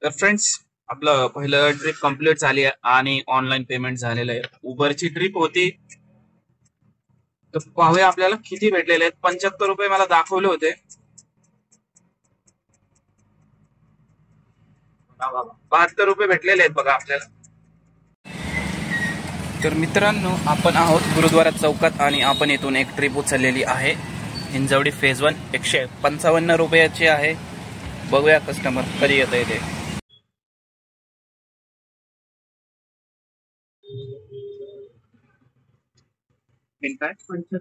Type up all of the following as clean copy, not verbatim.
तर फ्रेंड्स, आपलं पहिलं ट्रिप कंप्लीट झाली आहे आणि ऑनलाईन पेमेंट झालेलं आहे. उबरची ट्रिप होती. तर पाहूया आपल्याला किती भेटलेले आहेत. 75 रुपये मला दाखवले होते. 72 रुपये भेटलेले आहेत बघा आपल्याला. तर मित्रांनो, आपण आहोत गुरुद्वारा चौकात आणि आपण इथून एक ट्रिप उचललेली आहे. हिंजवडी फेज 1 155 रुपयाची आहे. बघूया कस्टमर कधी येत आहे ते. काय 75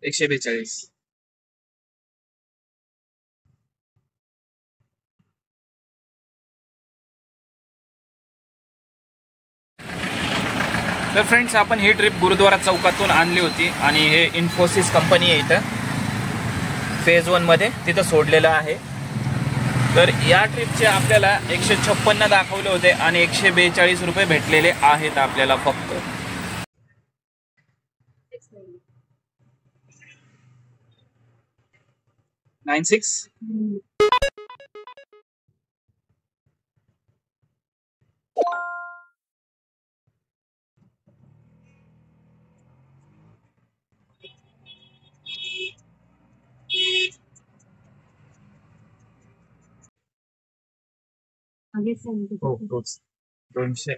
142. तर फ्रेंड्स, आपण ही ट्रिप गुरुद्वारा चौकातून आणली होती आणि हे इन्फोसिस कंपनी आहे इथं फेज 1 मध्ये, तिथं सोडलेलं आहे. तर या ट्रिपचे आपल्याला 156 दाखवले होते आणि 142 रुपये भेटलेले आहेत आपल्याला फक्त. Nine six. हो, 200.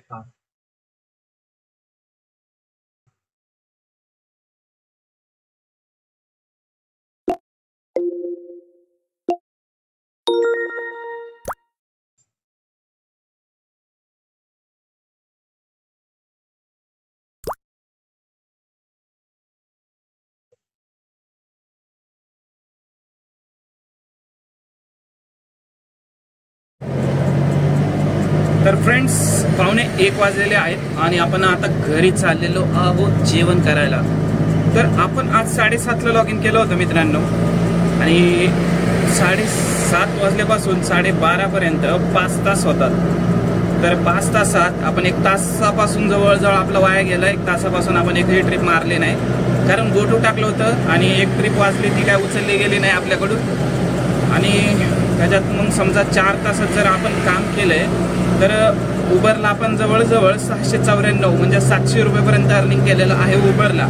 तर फ्रेंड्स, 1:15 वाजलेले आहेत आणि आपण आता घरी चाललेलो आहोत जेवण करायला. तर आपण आज 7:30ला लॉग इन केलं होतं मित्रांनो आणि 7:30 वाजल्यापासून 12:30पर्यंत 5 तास होतात. तर 5 तासात आपण 1 तासापासून जवळजवळ आपला वाया गेला. 1 तासापासून आपण एकही ट्रिप मारली नाही, कारण गोटू टाकलं होतं आणि एक ट्रिप वाचली ती काय उचलली गेली नाही आपल्याकडून. आणि त्याच्यात मग समजा 4 तासात जर आपण काम केलंय तर उबरला आपण जवळजवळ 694 म्हणजे 700 रुपयेपर्यंत अर्निंग केलेलं आहे उबरला.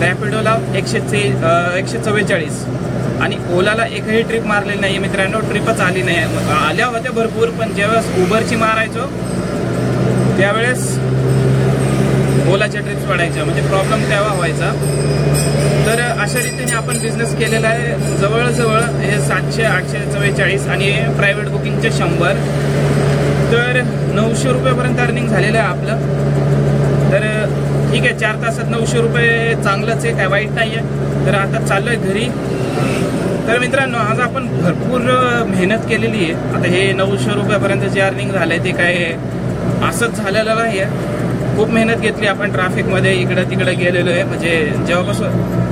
रॅपिडोला 144 आणि ओलाला एकही ट्रिप मारलेली नाही मित्रांनो. ट्रिपच आली नाही. आल्या होत्या भरपूर, पण ज्यावेळेस उबरची मारायचो त्यावेळेस ओलाच्या ट्रिप्स पडायच्या, म्हणजे प्रॉब्लेम तेव्हा व्हायचा. तर अशा रीतीने आपण बिझनेस केलेला आहे. जवळजवळ हे 700, 844 आणि प्रायव्हेट बुकिंगचे 100, तर 900 रुपयेपर्यंत अर्निंग झालेलं आहे आपलं. तर ठीक आहे, 4 तासात 900 रुपये चांगलंच आहे, काय वाईट नाही आहे. तर आता चाललोय घरी. तर मित्रांनो, आज आपण भरपूर मेहनत केलेली आहे. आता हे 900 रुपयापर्यंत जे अर्निंग झालंय ते काय असंच झालेलं नाही आहे. खूप मेहनत घेतली आपण. ट्रॅफिकमध्ये इकडं तिकडं गेलेलो आहे. म्हणजे जेव्हापासून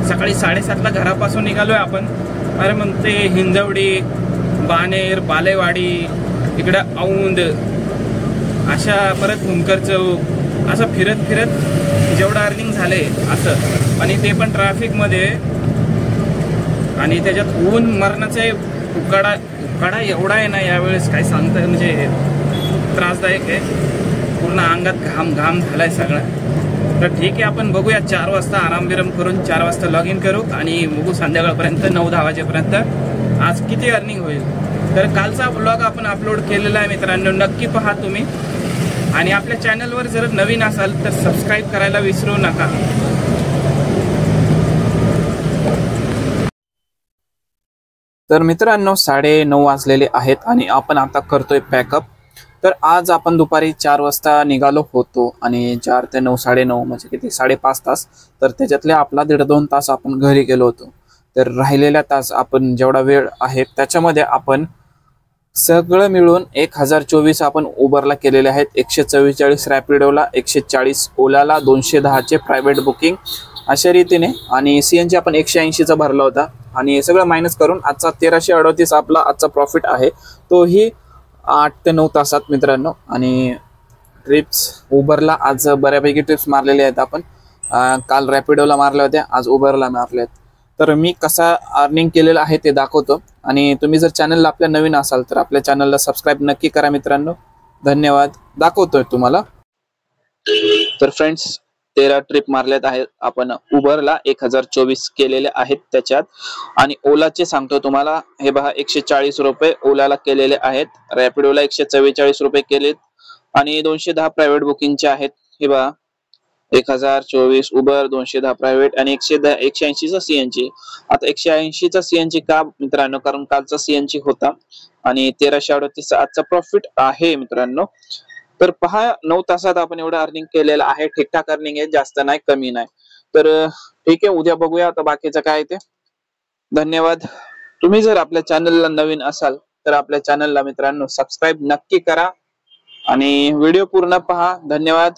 सकाळी 7:30ला घरापासून निघालोय आपण, अरे मग ते हिंजवडी, बाणेर, बालेवाडी, इकडं औंध, अशा परत भूमकर चौक, असं फिरत फिरत जेवढं अर्निंग झालंय असं. आणि ते पण ट्रॅफिकमध्ये, आणि त्याच्यात ऊन मरणाचा उकाडा एवढा आहे ना यावेळेस, काय सांगता, म्हणजे त्रासदायक आहे. पूर्ण अंगात घाम झालाय सगळा. तर ठीक आहे, आपण बघूया 4 वाजता आराम बिराम करून 4 वाजता लॉग इन करू आणि बघू संध्याकाळपर्यंत 9-10 वाजेपर्यंत आज किती अर्निंग होईल. तर कालचा ब्लॉग आपण अपलोड केलेला आहे मित्रांनो, नक्की पहा तुम्ही. आणि आपल्या चॅनलवर जर नवीन असाल तर सबस्क्राईब करायला विसरू नका. तर मित्रांनो, 9:30 वाजलेले आहेत आणि आपण आता करतोय पॅकअप. तर आज आपण दुपारी 4 वाजता निघालो होतो आणि 4 ते 9, 9:30 म्हणजे किती 5.5 तास. तर त्याच्यातले आपला 1.5-2 तास आपण घरी गेलो होतो. तर राहिलेला तास आपण जेवढा वेळ आहे त्याच्यामध्ये आपण सगळं मिळून 1024 आपण उबरला केलेले आहेत, 144 रॅपिडोला, 140 ओलाला, 210चे प्रायव्हेट बुकिंग अशा रीतीने, आणि सीएनजी आपण 180चा भरला होता. आणि सगळं मायनस करून आजचा 1338 आपला आजचा प्रॉफिट आहे, तोही 8 ते 9 तासात मित्रांनो. आणि ट्रिप्स उबरला आज बऱ्यापैकी ट्रिप्स मारलेले आहेत आपण. काल रॅपिडोला मारल्या होत्या, आज उबरला मारल्या आहेत. तर मी कसा अर्निंग केलेला आहे ते दाखवतो. आणि तुम्ही जर चॅनलला आपल्या नवीन असाल तर आपल्या चॅनलला सबस्क्राईब नक्की करा मित्रांनो. धन्यवाद. दाखवतोय तुम्हाला. तर फ्रेंड्स 13 ट्रिप मारल्यात आहेत आपण. उबरला 1024 केलेले आहेत त्याच्यात. आणि ओलाचे सांगतो तुम्हाला, हे पहा 140 रुपये ओलाला केलेले आहेत, रॅपिडोला 144 रुपये केलेत, आणि 210 प्रायव्हेट बुकिंगचे आहेत. हे पहा 1024 उबर, 210 प्रायव्हेट आणि 180चा सीएनजी. आता 180चा सीएनजी का मित्रांनो, कारण कालचा सीएनजी होता आणि 1338 आजचा प्रॉफिट आहे मित्रांनो. तर पहा 9 तासात आपण एवढं अर्निंग केलेलं आहे. ठीकठाक अर्निंग आहे, जास्त नाही कमी नाही. तर ठीक आहे, उद्या बघूया आता बाकीचं काय ते. धन्यवाद. तुम्ही जर आपल्या चॅनलला नवीन असाल तर आपल्या चॅनलला मित्रांनो सबस्क्राईब नक्की करा आणि व्हिडिओ पूर्ण पहा. धन्यवाद.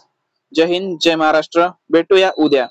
जय हिंद, जय महाराष्ट्र. भेटूया उद्या.